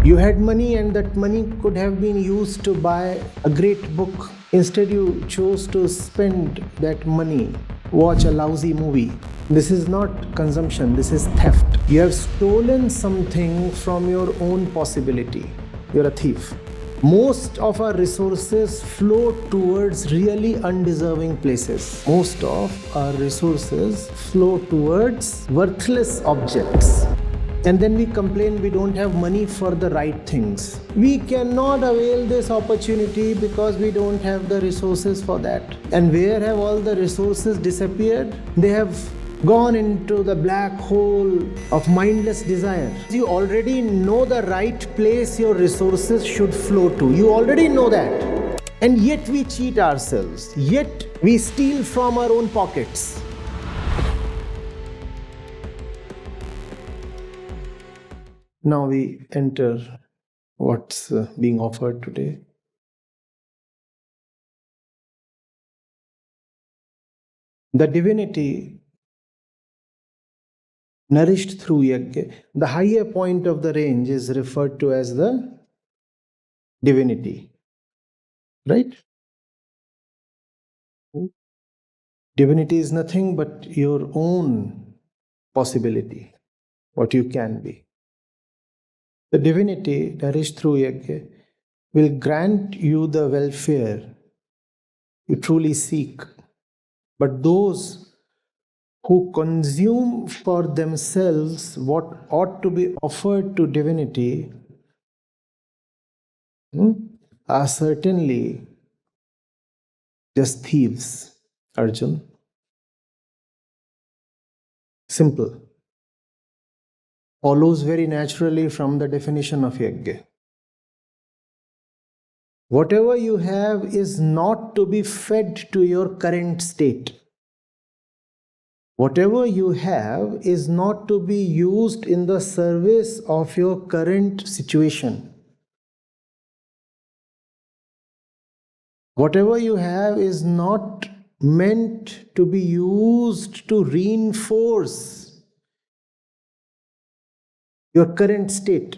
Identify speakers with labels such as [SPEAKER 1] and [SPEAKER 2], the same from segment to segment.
[SPEAKER 1] You had money and that money could have been used to buy a great book. Instead, you chose to spend that money, watch a lousy movie. This is not consumption, this is theft. You have stolen something from your own possibility. You're a thief. Most of our resources flow towards really undeserving places. Most of our resources flow towards worthless objects. And then we complain we don't have money for the right things. We cannot avail this opportunity because we don't have the resources for that. And where have all the resources disappeared? They have gone into the black hole of mindless desire. You already know the right place your resources should flow to. You already know that. And yet we cheat ourselves. Yet we steal from our own pockets. Now we enter what's being offered today. The divinity nourished through yajna. The higher point of the range is referred to as the divinity. Right? Divinity is nothing but your own possibility, what you can be. The divinity nourished through yajna will grant you the welfare you truly seek. But those who consume for themselves what ought to be offered to divinity are certainly just thieves, Arjun. Simple. Follows very naturally from the definition of yajna. Whatever you have is not to be fed to your current state. Whatever you have is not to be used in the service of your current situation. Whatever you have is not meant to be used to reinforce your current state.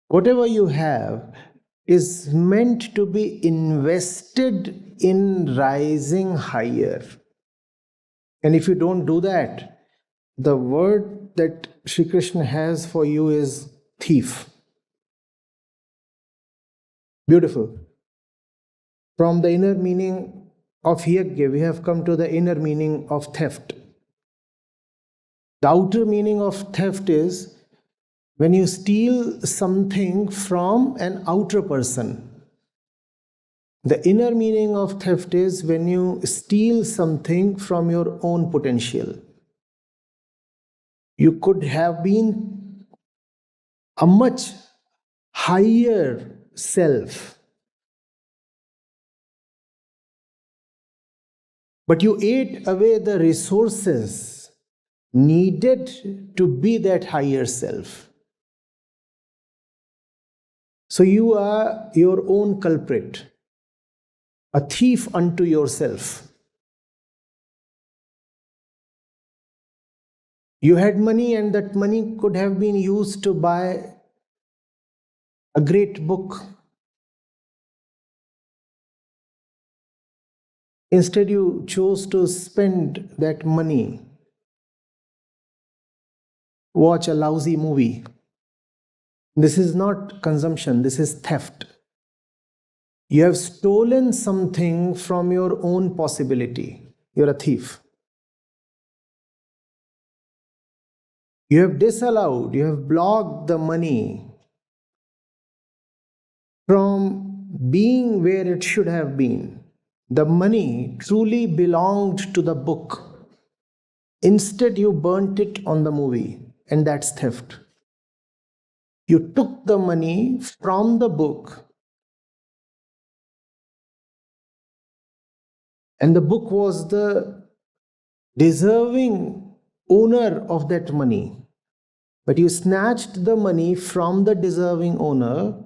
[SPEAKER 1] Whatever you have is meant to be invested in rising higher. And if you don't do that, the word that Sri Krishna has for you is thief. Beautiful. From the inner meaning of yajna, we have come to the inner meaning of theft. The outer meaning of theft is when you steal something from an outer person. The inner meaning of theft is when you steal something from your own potential. You could have been a much higher self, but you ate away the resources needed to be that higher self. So you are your own culprit, a thief unto yourself. You had money and that money could have been used to buy a great book. Instead, you chose to spend that money, watch a lousy movie. This is not consumption, this is theft. You have stolen something from your own possibility. You're a thief. You have disallowed, you have blocked the money from being where it should have been. The money truly belonged to the book. Instead, you burnt it on the movie, and that's theft. You took the money from the book, and the book was the deserving owner of that money. But you snatched the money from the deserving owner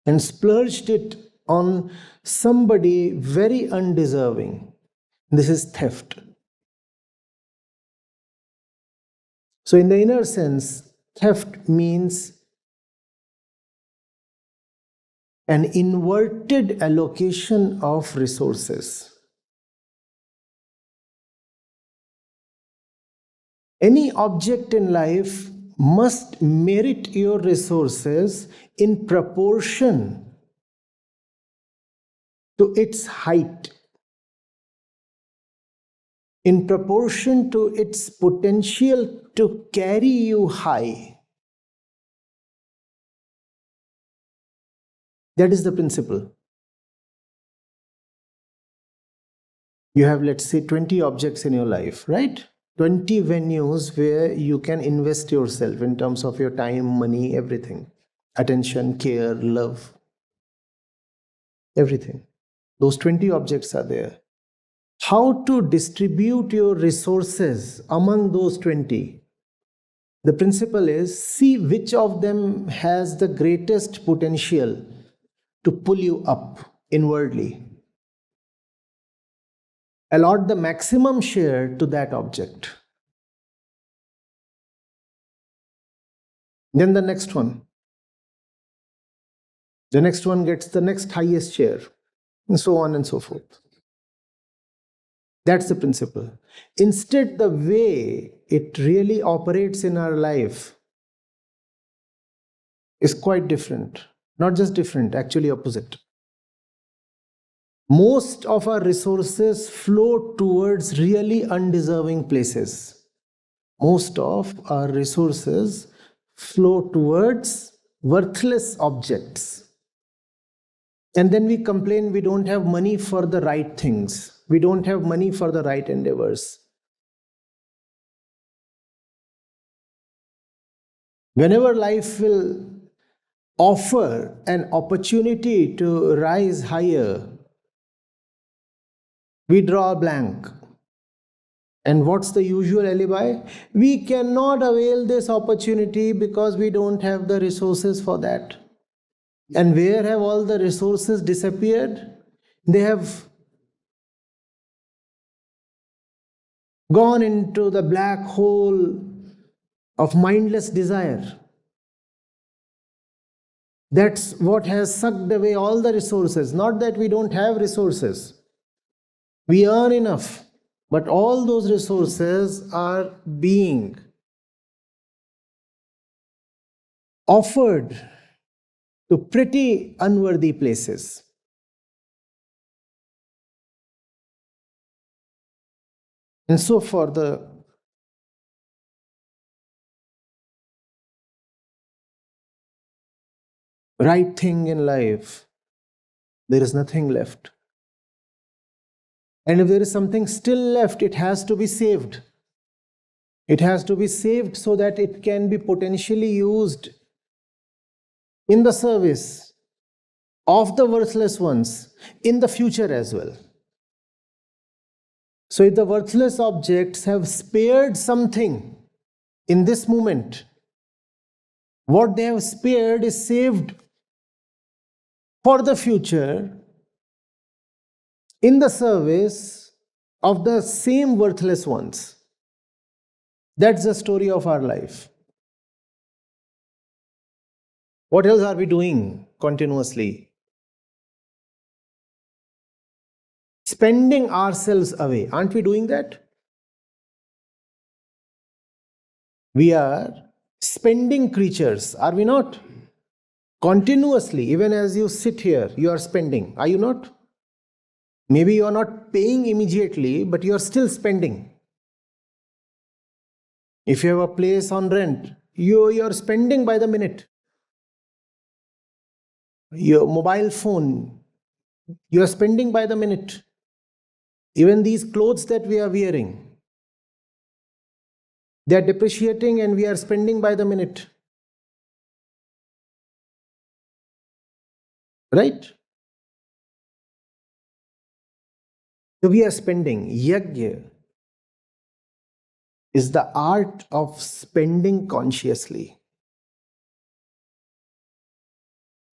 [SPEAKER 1] and splurged it on somebody very undeserving. This is theft. So in the inner sense, Theft means an inverted allocation of resources. Any object in life must merit your resources in proportion to its height, in proportion to its potential to carry you high. That is the principle. You have, let's say, 20 objects in your life, right? 20 venues where you can invest yourself in terms of your time, money, everything. Attention, care, love, everything. Those 20 objects are there. How to distribute your resources among those 20? The principle is, see which of them has the greatest potential to pull you up inwardly. Allot the maximum share to that object. Then the next one. The next one gets the next highest share, and so on and so forth. That's the principle. Instead, the way it really operates in our life is quite different. Not just different, actually opposite. Most of our resources flow towards really undeserving places. Most of our resources flow towards worthless objects. And then we complain we don't have money for the right things. We don't have money for the right endeavors. Whenever life will offer an opportunity to rise higher, we draw a blank. And what's the usual alibi? We cannot avail this opportunity because we don't have the resources for that. And where have all the resources disappeared? They have gone into the black hole of mindless desire. That's what has sucked away all the resources. Not that we don't have resources. We earn enough. But all those resources are being offered to pretty unworthy places. And so for the right thing in life, there is nothing left. And if there is something still left, it has to be saved. It has to be saved so that it can be potentially used in the service of the worthless ones in the future as well. So if the worthless objects have spared something in this moment, what they have spared is saved for the future in the service of the same worthless ones. That's the story of our life. What else are we doing continuously? Spending ourselves away. Aren't we doing that? We are spending creatures, are we not? Continuously, even as you sit here, you are spending. Are you not? Maybe you are not paying immediately, but you are still spending. If you have a place on rent, you are spending by the minute. Your mobile phone, you are spending by the minute. Even these clothes that we are wearing, they are depreciating and we are spending by the minute. Right? So we are spending. Yajna is the art of spending consciously.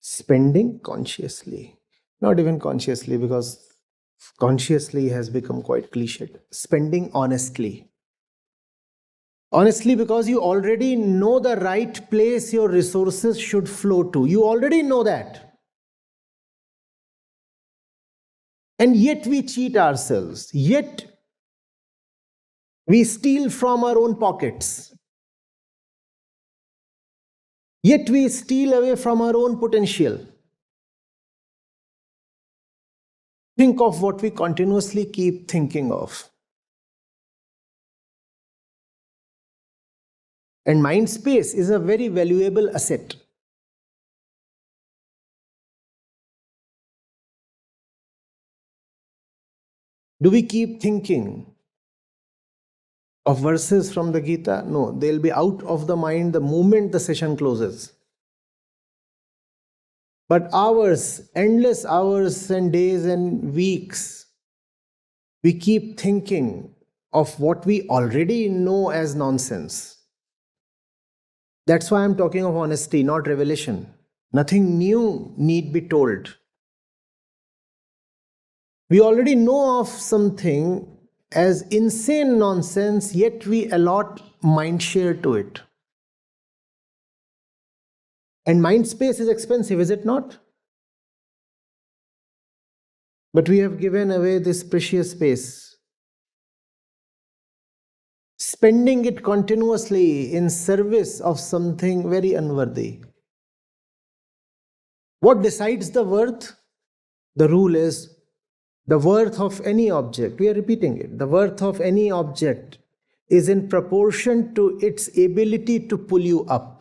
[SPEAKER 1] Spending consciously. Not even consciously, because consciously has become quite cliched. Spending honestly. Honestly, because you already know the right place your resources should flow to. You already know that. And yet we cheat ourselves. Yet we steal from our own pockets. Yet we steal away from our own potential. Think of what we continuously keep thinking of. And mind space is a very valuable asset. Do we keep thinking of verses from the Gita? No, they'll be out of the mind the moment the session closes. But hours, endless hours and days and weeks, we keep thinking of what we already know as nonsense. That's why I'm talking of honesty, not revelation. Nothing new need be told. We already know of something as insane nonsense, yet we allot mind share to it. And mind space is expensive, is it not? But we have given away this precious space, spending it continuously in service of something very unworthy. What decides the worth? The rule is the worth of any object. We are repeating it. The worth of any object is in proportion to its ability to pull you up.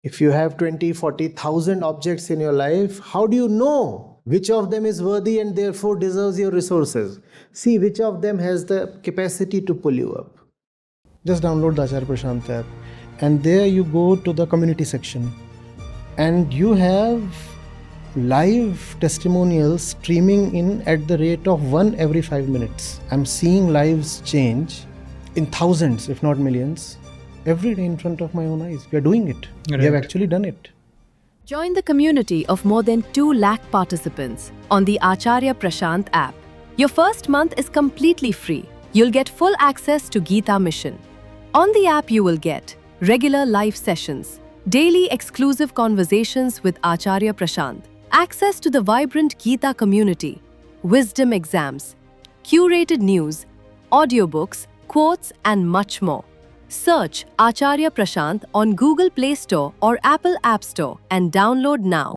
[SPEAKER 1] If you have 20, 40,000 objects in your life, how do you know which of them is worthy and therefore deserves your resources? See which of them has the capacity to pull you up. Just download the Acharya Prashant app, and there you go to the community section, and you have live testimonials streaming in at the rate of 1 every 5 minutes. I'm seeing lives change in thousands, if not millions, every day in front of my own eyes. We are doing it. Right. We have actually done it.
[SPEAKER 2] Join the community of more than 2 lakh participants on the Acharya Prashant app. Your first month is completely free. You'll get full access to Gita Mission. On the app, you will get regular live sessions, daily exclusive conversations with Acharya Prashant, access to the vibrant Gita community, wisdom exams, curated news, audiobooks, quotes, and much more. Search Acharya Prashant on Google Play Store or Apple App Store and download now.